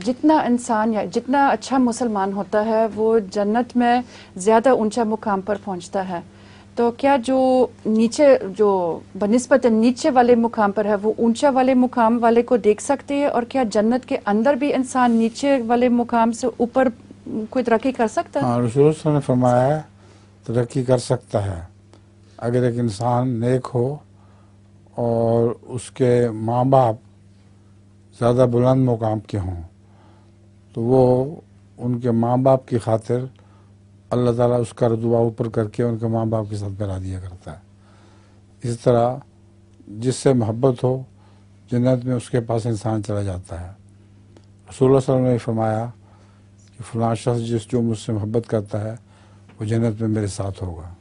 جتنا انسان یا جتنا اچھا مسلمان ہوتا ہے وہ جنت میں زیادہ اونچا مقام پر پہنچتا ہے. تو کیا جو نیچے جو بنسبت نیچے والے مقام پر ہے وہ اونچا والے مقام والے کو دیکھ سکتے ہیں، اور کیا جنت کے اندر بھی انسان نیچے والے مقام سے اوپر کوئی ترقی کر سکتا ہے؟ ہاں، رسول اللہ صلی اللہ علیہ وسلم نے فرمایا ہے ترقی کر سکتا ہے اگر ایک انسان نیک ہو اور اس کے ماں باپ زیادہ بلند مقام کے ہوں تو وہ ان کے ماں باپ کی خاطر اللہ تعالیٰ اس کا رتبہ اوپر کر کے ان کے ماں باپ کے ساتھ ملا دیا کرتا ہے. اس طرح جس سے محبت ہو جنت میں اس کے پاس انسان چلا جاتا ہے. رسول اللہ صلی اللہ علیہ وسلم نے فرمایا کہ فلاں شخص جو مجھ سے محبت کرتا ہے وہ جنت میں میرے ساتھ ہوگا.